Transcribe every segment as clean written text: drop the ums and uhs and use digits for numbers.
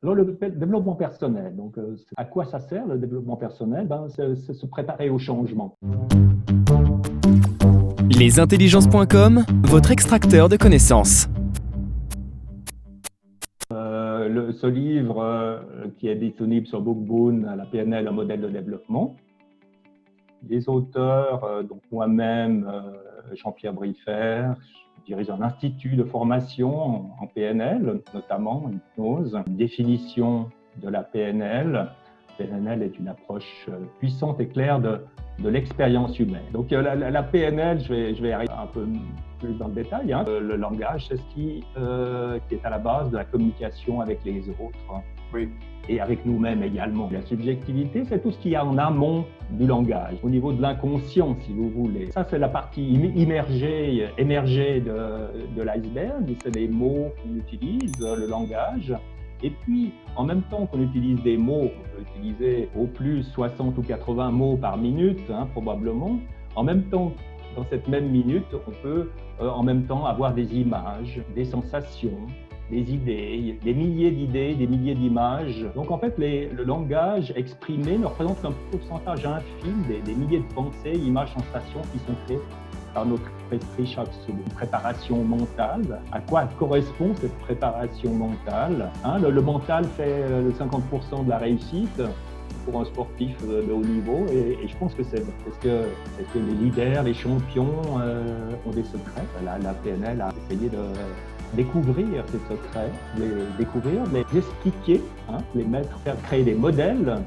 Alors, le développement personnel, donc, à quoi ça sert le développement personnel? C'est se préparer au changement. Lesintelligences.com, votre extracteur de connaissances. Ce livre qui est disponible sur Bookboon, la PNL, un modèle de développement. Les auteurs, donc moi-même, Jean-Pierre Briffer, je dirige un institut de formation en PNL, notamment en hypnose, une définition de la PNL. PNL est une approche puissante et claire de l'expérience humaine. Donc la PNL, je vais arriver un peu plus dans le détail. Le langage, c'est ce qui est à la base de la communication avec les autres. Oui. Et avec nous-mêmes également. La subjectivité, c'est tout ce qu'il y a en amont du langage, au niveau de l'inconscient, si vous voulez. Ça, c'est la partie émergée de l'iceberg. C'est les mots qu'on utilise, le langage. Et puis, en même temps qu'on utilise des mots, on peut utiliser au plus 60 ou 80 mots par minute, probablement. En même temps, dans cette même minute, on peut en même temps avoir des images, des sensations, des idées, des milliers d'idées, des milliers d'images. Donc en fait, le langage exprimé ne représente qu'un pourcentage infime des milliers de pensées, images, sensations qui sont créées par notre esprit chaque seconde. Préparation mentale. À quoi correspond cette préparation mentale? Le mental fait 50% de la réussite pour un sportif de haut niveau, et je pense que c'est vrai. Est-ce que les leaders, les champions ont des secrets? La PNL a essayé de découvrir ces secrets, les découvrir, les expliquer, les mettre, faire créer des modèles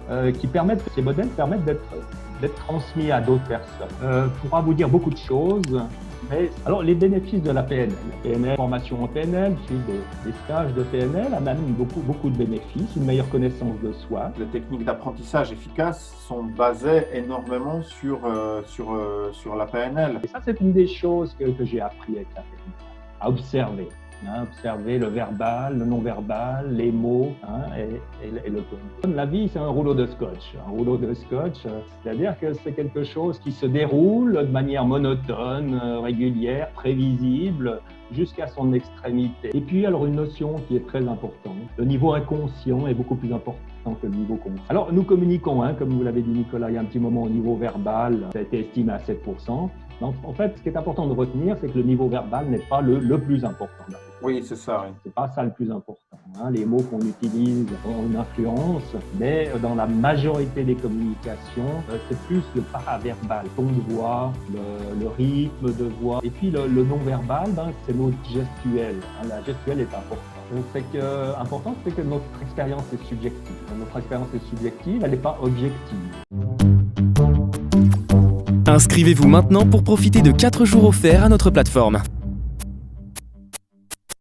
ces modèles permettent d'être transmis à d'autres personnes. Pourra vous dire beaucoup de choses. Mais, alors, les bénéfices de la PNL, formation en PNL, suivre des stages de PNL, amène beaucoup de bénéfices, une meilleure connaissance de soi. Les techniques d'apprentissage efficaces sont basées énormément sur la PNL. Et ça, c'est une des choses que j'ai appris avec la PNL, à observer. Observer le verbal, le non-verbal, les mots et le ton. La vie, c'est un rouleau de scotch. Un rouleau de scotch, c'est-à-dire que c'est quelque chose qui se déroule de manière monotone, régulière, prévisible, jusqu'à son extrémité. Et puis, alors, une notion qui est très importante. Le niveau inconscient est beaucoup plus important que le niveau conscient. Alors, nous communiquons, comme vous l'avez dit, Nicolas, il y a un petit moment, au niveau verbal, ça a été estimé à 7%. Donc, en fait, ce qui est important de retenir, c'est que le niveau verbal n'est pas le plus important. Oui, c'est ça. Oui. C'est pas ça le plus important. Les mots qu'on utilise ont une influence, mais dans la majorité des communications, c'est plus le paraverbal, ton de voix, le rythme de voix. Et puis le non-verbal, c'est notre gestuelle. La gestuelle est importante. C'est que notre expérience est subjective. Notre expérience est subjective, elle n'est pas objective. Inscrivez-vous maintenant pour profiter de 4 jours offerts à notre plateforme.